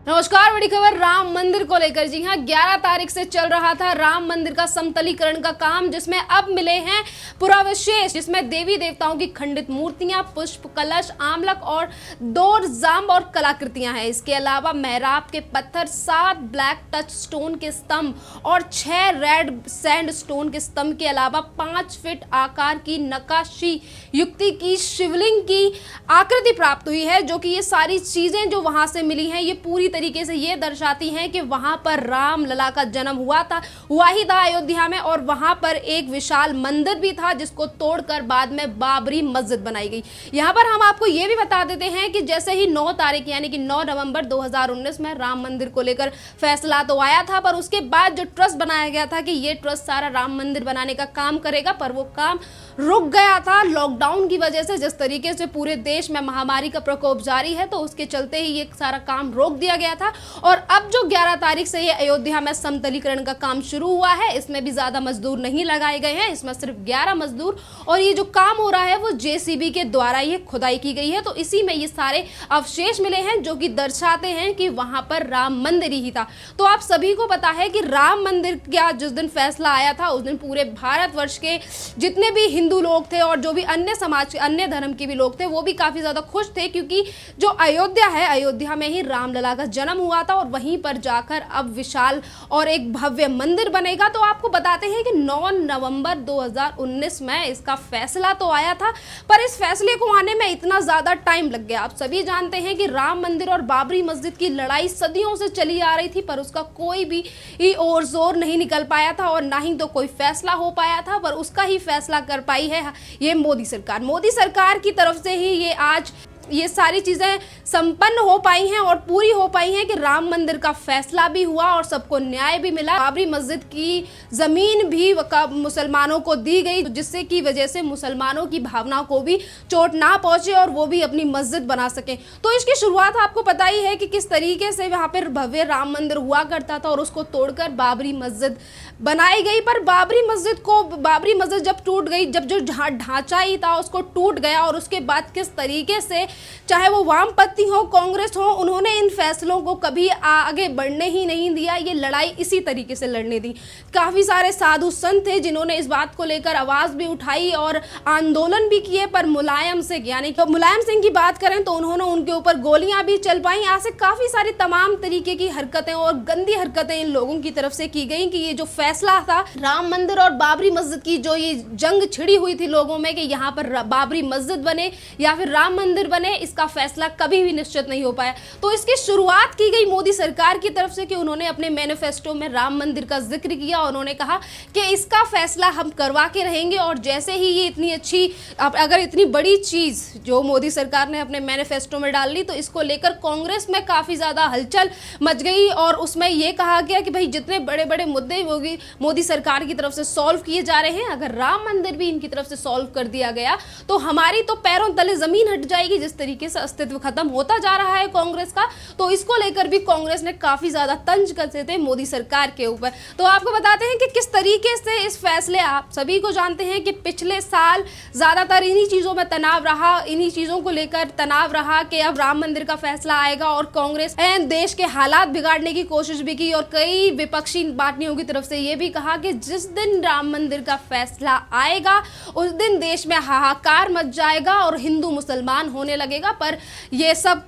नमस्कार। बड़ी खबर राम मंदिर को लेकर। जी हां, 11 तारीख से चल रहा था राम मंदिर का समतलीकरण का काम, जिसमें अब मिले हैं पुरावशेष, जिसमें देवी देवताओं की खंडित मूर्तियां, पुष्प कलश, आमलक और डोर जाम्ब और कलाकृतियां हैं। इसके अलावा मेहराब के पत्थर, 7 ब्लैक टच स्टोन के स्तंभ और 6 रेड सैंड स्टोन के स्तंभ के अलावा 5 फीट आकार की नक्काशी युक्ति की शिवलिंग की आकृति प्राप्त हुई है। जो कि ये सारी चीजें जो वहां से मिली हैं, ये पूरी तरीके से ये दर्शाती हैं कि वहां पर राम लला का जन्म हुआ ही था अयोध्या में, और वहां पर एक विशाल मंदिर भी था जिसको तोड़कर बाद में बाबरी मस्जिद बनाई गई। यहां पर हम आपको ये भी बता देते हैं कि जैसे ही 9 तारीख यानी कि 9 नवंबर 2019 में राम मंदिर को लेकर फैसला तो आया था, पर उसके बाद जो ट्रस्ट बनाया गया था कि ये ट्रस्ट सारा राम मंदिर बनाने का काम करेगा, पर वो काम रुक गया था लॉकडाउन की वजह से। जिस तरीके से पूरे देश में महामारी का प्रकोप जारी है, तो उसके चलते ही ये सारा काम रोक दिया गया था। और अब जो 11 तारीख से ये अयोध्या में समतलीकरण का काम शुरू हुआ है, इसमें भी ज्यादा मजदूर नहीं लगाए गए हैं, इसमें सिर्फ 11 मजदूर, और ये जो काम हो रहा है वो जेसीबी के द्वारा ये खुदाई की गई है। तो इसी में ये सारे अवशेष मिले हैं जो कि दर्शाते हैं कि वहां पर राम मंदिर ही था। तो आप सभी को पता है कि राम मंदिर का जिस दिन फैसला आया था, उस दिन पूरे भारतवर्ष के जितने भी हिंदू लोग थे और जो भी अन्य समाज के अन्य धर्म के भी लोग थे, वो भी काफी ज्यादा खुश थे, क्योंकि जो अयोध्या है, अयोध्या में ही रामलला का जन्म हुआ था और वहीं पर जाकर अब विशाल और एक भव्य मंदिर बनेगा। तो आपको बताते हैं कि 9 नवंबर 2019 में इसका फैसला तो आया था, पर इस फैसले को आने में इतना ज्यादा टाइम लग गया। आप सभी जानते हैं कि राम मंदिर और बाबरी मस्जिद की लड़ाई सदियों से चली आ रही थी, पर उसका कोई भी और जोर नहीं निकल पाया था और ना ही तो कोई फैसला हो पाया था। पर उसका ही फैसला कर पाई है ये मोदी सरकार की तरफ से ही ये आज ये सारी चीजें संपन्न हो पाई हैं और पूरी हो पाई हैं कि राम मंदिर का फैसला भी हुआ और सबको न्याय भी मिला। बाबरी मस्जिद की जमीन भी मुसलमानों को दी गई, जिससे की वजह से मुसलमानों की भावना को भी चोट ना पहुंचे और वो भी अपनी मस्जिद बना सके। तो इसकी शुरुआत आपको पता ही है कि किस तरीके से वहां पर भव्य राम मंदिर हुआ करता था और उसको तोड़कर बाबरी मस्जिद बनाई गई। पर बाबरी मस्जिद जब टूट गई, जब जो ढांचा ही था उसको टूट गया, और उसके बाद किस तरीके से चाहे वो वामपंथी हो, कांग्रेस हो, उन्होंने इन फैसलों को कभी आगे बढ़ने ही नहीं दिया। ये लड़ाई इसी तरीके से लड़ने दी। काफी सारे साधु संत थे जिन्होंने इस बात को लेकर आवाज भी उठाई और आंदोलन भी किए, पर मुलायम सिंह की बात करें तो उन्होंने उनके ऊपर गोलियां भी चल पाई। ऐसे काफी सारी तमाम तरीके की हरकतें और गंदी हरकतें इन लोगों की तरफ से की गई कि ये जो फैसला था राम मंदिर और बाबरी मस्जिद की, जो ये जंग छिड़ी हुई थी लोगों में कि यहाँ पर बाबरी मस्जिद बने या फिर राम मंदिर बने, इसका फैसला कभी भी निश्चित नहीं हो पाया। तो इसकी शुरुआत की गई मोदी सरकार की तरफ से कि उन्होंने अपने मैनिफेस्टो में राम मंदिर का जिक्र किया और उन्होंने कहा कि इसका फैसला हम करवा के रहेंगे। और जैसे ही ये इतनी अच्छी, अगर इतनी बड़ी चीज जो मोदी सरकार ने अपने मैनिफेस्टो में डाल ली, तो इसको लेकर कांग्रेस में काफी ज्यादा हलचल मच गई और उसमें यह कहा गया कि भाई जितने बड़े बड़े मुद्दे मोदी सरकार की तरफ से सॉल्व किए जा रहे हैं, अगर राम मंदिर भी इनकी तरफ से सॉल्व कर दिया गया तो हमारी तो पैरों तले जमीन हट जाएगी। जिस तरीके से अस्तित्व खत्म होता जा रहा है कांग्रेस का, तो इसको लेकर भी कांग्रेस ने काफी ज्यादा तंज कसते थे मोदी सरकार के ऊपर। तो आपको बताते हैं कि किस तरीके से इस फैसले, आप सभी को जानते हैं कि पिछले साल ज्यादातर इन्हीं चीजों में तनाव रहा, इन्हीं चीजों को लेकर तनाव रहा कि अब राम मंदिर का फैसला आएगा, और कांग्रेस ने देश के हालात बिगाड़ने की कोशिश भी की और कई विपक्षी पार्टियों की तरफ से यह भी कहा कि जिस दिन राम मंदिर का फैसला आएगा उस दिन देश में हाहाकार मच जाएगा और हिंदू मुसलमान होने लगेगा। पर ये सब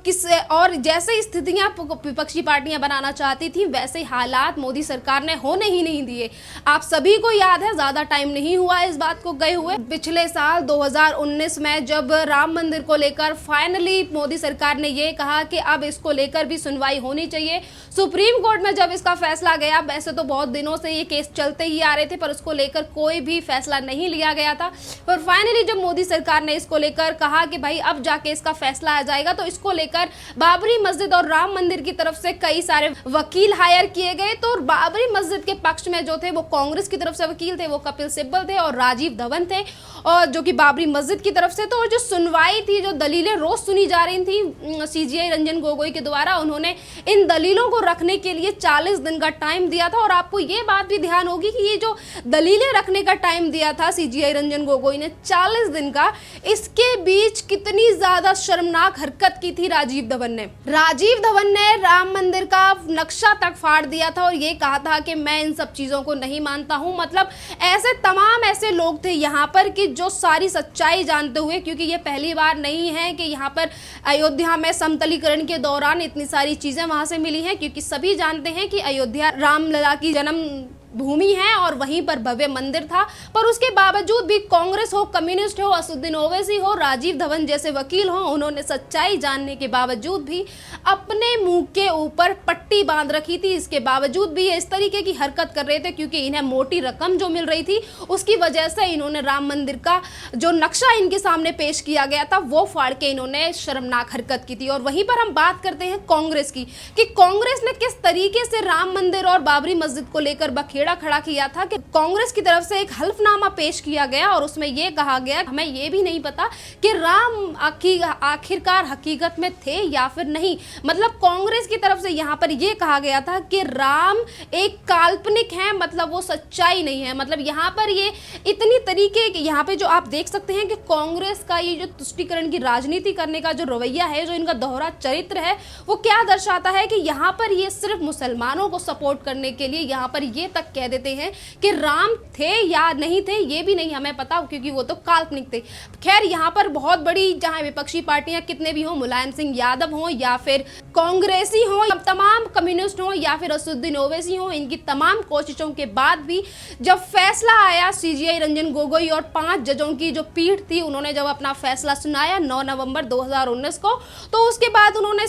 और जैसे स्थितियां विपक्षी पार्टियां बनाना चाहती थी, वैसे हालात मोदी सरकार ने होने ही नहीं दिए। आप सभी को याद है, ज्यादा टाइम नहीं हुआ इस बात को गए हुए। पिछले साल 2019 में जब राम मंदिर को लेकर फाइनली मोदी सरकार ने ये कहा कि अब इसको लेकर भी सुनवाई होनी चाहिए, सुप्रीम कोर्ट में जब इसका फैसला गया, वैसे तो बहुत दिनों से ये केस चलते ही आ रहे थे, पर उसको लेकर कोई भी फैसला नहीं लिया गया था। पर फाइनली जब मोदी सरकार ने इसको लेकर कहा कि भाई अब जाके इसका फैसला आ जाएगा, तो इसको लेकर बाबरी मस्जिद और राम मंदिर की तरफ से कई सारे वकील हायर किए गए। तो बाबरी मस्जिद के पक्ष में जो थे वो कांग्रेस की तरफ से वकील थे, वो कपिल सिब्बल थे और राजीव धवन थे, और जो कि बाबरी मस्जिद की तरफ से। तो जो सुनवाई थी, जो दलीलें रोज सुनी जा रही थी सीजीआई रंजन गोगोई के द्वारा, उन्होंने इन दलीलों को रखने के लिए 40 दिन का टाइम दिया था। और आपको ये बात भी ध्यान होगी कि ये जो दलीलें रखने का टाइम दिया था सीजीआई रंजन गोगोई ने 40 दिन का, इसके बीच कितनी ज्यादा ज्यादा शर्मनाक हरकत की थी राजीव धवन ने। राजीव धवन ने राम मंदिर का नक्शा तक फाड़ दिया था और ये कहा था कि मैं इन सब चीजों को नहीं मानता हूं। मतलब ऐसे तमाम ऐसे लोग थे यहाँ पर कि जो सारी सच्चाई जानते हुए, क्योंकि ये पहली बार नहीं है कि यहाँ पर अयोध्या में समतलीकरण के दौरान इतनी सारी चीजें वहां से मिली हैं, क्योंकि सभी जानते हैं कि अयोध्या रामलला की जन्म भूमि है और वहीं पर भव्य मंदिर था। पर उसके बावजूद भी कांग्रेस हो, कम्युनिस्ट हो, असदुद्दीन ओवैसी हो, राजीव धवन जैसे वकील हो, उन्होंने सच्चाई जानने के बावजूद भी अपने मुंह के ऊपर पट्टी बांध रखी थी। इसके बावजूद भी ये इस तरीके की हरकत कर रहे थे क्योंकि इन्हें मोटी रकम जो मिल रही थी उसकी वजह से इन्होंने राम मंदिर का जो नक्शा इनके सामने पेश किया गया था वो फाड़ के इन्होंने शर्मनाक हरकत की थी। और वहीं पर हम बात करते हैं कांग्रेस की कि कांग्रेस ने किस तरीके से राम मंदिर और बाबरी मस्जिद को लेकर खड़ा किया था कि कांग्रेस की तरफ से एक हल्फनामा पेश किया गया और उसमें यह कहा गया, हमें यह भी नहीं पता कि राम आखिरकार हकीकत में थे या फिर नहीं। मतलब कांग्रेस की तरफ से यहां पर यह कहा गया था कि राम एक काल्पनिक है, मतलब वो सच्चाई नहीं है। मतलब यहां पर ये इतनी तरीके यहां पे जो आप देख सकते हैं कि कांग्रेस का ये जो तुष्टीकरण की राजनीति करने का जो रवैया है, जो इनका दोहरा चरित्र है, वो क्या दर्शाता है कि यहां पर ये सिर्फ मुसलमानों को सपोर्ट करने के लिए यहां पर ये तक कह देते हैं कि राम थे या नहीं थे ये भी नहीं हमें पता क्योंकि वो तो काल्पनिक थे। खैर यहाँ पर बहुत बड़ी चाहे विपक्षी पार्टियां कितने भी हो, मुलायम सिंह यादव हो या फिर कांग्रेसी हो, तमाम कम्युनिस्ट हो या फिर असदुद्दीन ओवैसी हो, इनकी तमाम कोशिशों के बाद भी जब फैसला आया सीजीआई रंजन गोगोई और 5 जजों की जो पीठ थी, उन्होंने जब अपना फैसला सुनाया 9 नवंबर 2019 को, तो उसके बाद उन्होंने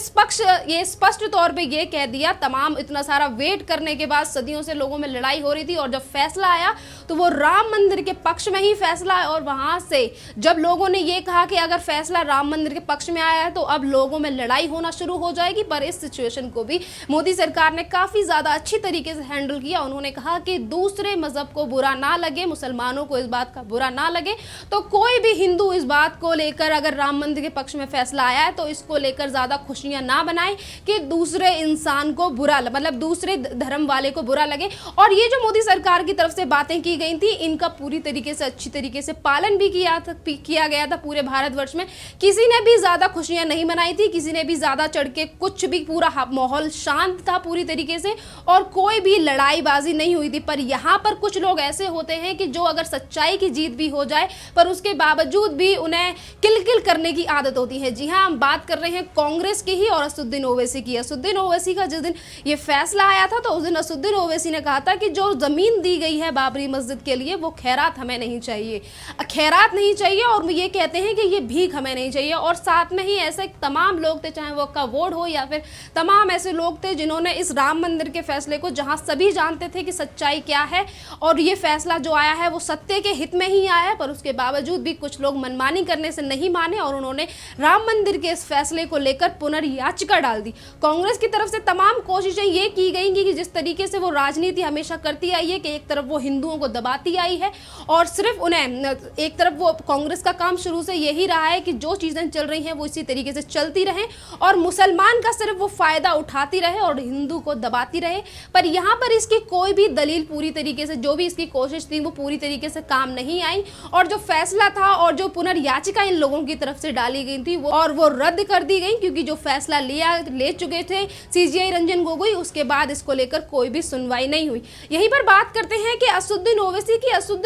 स्पष्ट तौर पे ये कह दिया, तमाम इतना सारा वेट करने के बाद, सदियों से लोगों में लड़ाई हो रही थी और जब फैसला आया तो वो राम मंदिर के पक्ष में ही फैसला है। और वहां से जब लोगों ने ये कहा कि अगर फैसला राम मंदिर के पक्ष में आया है तो अब लोगों में लड़ाई होना शुरू हो जाएगी। पर इस सिचुएशन को भी मोदी सरकार ने काफी ज्यादा अच्छी तरीके से हैंडल किया। उन्होंने कहा कि दूसरे मजहब को बुरा ना लगे, मुसलमानों को इस बात का बुरा ना लगे, तो कोई भी हिंदू इस बात को लेकर अगर राम मंदिर के पक्ष में फैसला आया है तो इसको लेकर ज्यादा खुशियां ना बनाए कि दूसरे इंसान को बुरा, मतलब दूसरे धर्म वाले को बुरा लगे। और ये जो मोदी सरकार की तरफ से बातें की गई थी, इनका पूरी तरीके से अच्छी तरीके से पालन भी किया गया था पूरे भारतवर्ष में। किसी ने भी ज्यादा खुशियां नहीं मनाई थी, किसी ने भी ज्यादा चढ़ के कुछ भी, पूरा माहौल शांत था पूरी तरीके से और कोई भी लड़ाईबाजी नहीं हुई थी। पर यहाँ पर कुछ लोग ऐसे होते हैं कि जो अगर सच्चाई की जीत भी हो जाए पर उसके बावजूद भी उन्हें किलकिल करने की आदत होती है। जी हाँ, हम बात कर रहे हैं कांग्रेस की ही और असदुद्दीन ओवैसी की। असदुद्दीन ओवैसी का जिस दिन ये फैसला आया था तो उस दिन असदुद्दीन ओवैसी ने कहा था कि जो जमीन दी गई है बाबरी मस्जिद के लिए वो खैरात हमें नहीं चाहिए, खैरात नहीं चाहिए, और ये कहते हैं कि ये भीख हमें नहीं चाहिए। और साथ में ही ऐसे तमाम लोग थे, चाहे वो कवोड़ हो या फिर तमाम ऐसे लोग थे जिन्होंने इस राम मंदिर के फैसले को, जहां सभी जानते थे कि सच्चाई क्या है और ये फैसला जो आया है वो सत्य के हित में ही आया है, पर उसके बावजूद भी कुछ लोग मनमानी करने से नहीं माने और उन्होंने राम मंदिर के इस फैसले को लेकर पुनर्याचिका डाल दी। कांग्रेस की तरफ से तमाम कोशिशें ये की गई कि जिस तरीके से वो राजनीति हमेशा करती आई है कि एक तरफ वो हिंदुओं को दबाती आई है और सिर्फ उन्हें, एक तरफ वो कांग्रेस का काम शुरू से यही रहा है कि जो चीजें चल रही हैं वो इसी तरीके से चलती रहें और मुसलमान का सिर्फ वो फायदा उठाती रहे और हिंदू को दबाती रहे। पर यहाँ पर इसकी कोई भी दलील पूरी तरीके से, जो भी इसकी कोशिश थी वो पूरी तरीके से काम नहीं आई और जो फैसला था और जो पुनर्याचिका इन लोगों की तरफ से डाली गई थी वो रद्द कर दी गई, क्योंकि जो फैसला ले चुके थे सीजीआई रंजन गोगोई, उसके बाद इसको लेकर कोई भी सुनवाई नहीं हुई। यहीं पर बात करते हैं कि असदुद्दीन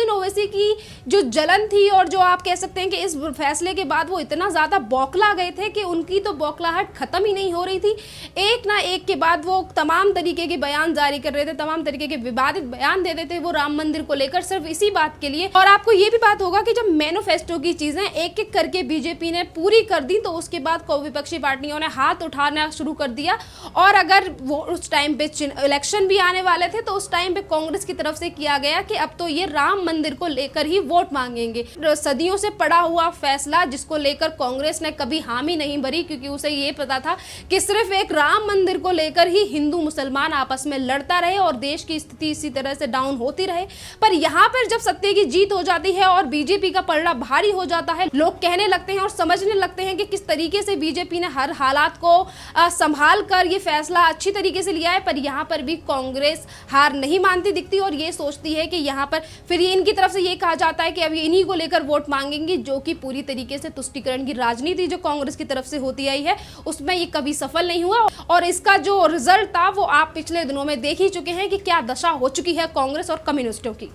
ओवैसी की जो जलन थी और जो आप कह सकते हैं कि इस फैसले के बाद वो इतना ज्यादा बौखला गए थे कि उनकी तो बौखलाहट खत्म ही नहीं हो रही थी। एक ना एक के बाद वो तमाम तरीके के बयान जारी कर रहे थे, तमाम तरीके के विवादित बयान दे देते वो राम मंदिर को लेकर सिर्फ इसी बात के लिए। और आपको ये भी बात होगा कि जब मैनिफेस्टो की चीजें एक एक करके बीजेपी ने पूरी कर दी तो उसके बाद विपक्षी पार्टियों ने हाथ उठाना शुरू कर दिया और अगर वो उस टाइम पे इलेक्शन भी आने वाले थे तो उस टाइम पे कांग्रेस की तरफ से किया गया कि अब तो ये राम मंदिर को लेकर ही वोट मांगेंगे। सदियों से पड़ा हुआ फैसला जिसको लेकर कांग्रेस ने कभी हामी नहीं भरी, क्योंकि उसे ये पता था कि सिर्फ एक राम मंदिर को लेकर ही हिंदू मुसलमान आपस में लड़ता रहे और देश की स्थिति इसी तरह से डाउन होती रहे। पर यहाँ पर जब सत्य की जीत हो जाती है और बीजेपी का पलड़ा भारी हो जाता है, लोग कहने लगते हैं और समझने लगते हैं कि किस तरीके से बीजेपी ने हर हालात को संभाल कर ये फैसला अच्छी तरीके से लिया है। पर यहाँ पर भी कांग्रेस हार नहीं नहीं मानती दिखती और ये सोचती है कि यहाँ पर फिर ये इनकी तरफ से ये कहा जाता है कि अब ये इन्हीं को लेकर वोट मांगेंगी, जो कि पूरी तरीके से तुष्टीकरण की राजनीति जो कांग्रेस की तरफ से होती आई है उसमें ये कभी सफल नहीं हुआ। और इसका जो रिजल्ट था वो आप पिछले दिनों में देख ही चुके हैं कि क्या दशा हो चुकी है कांग्रेस और कम्युनिस्टों की।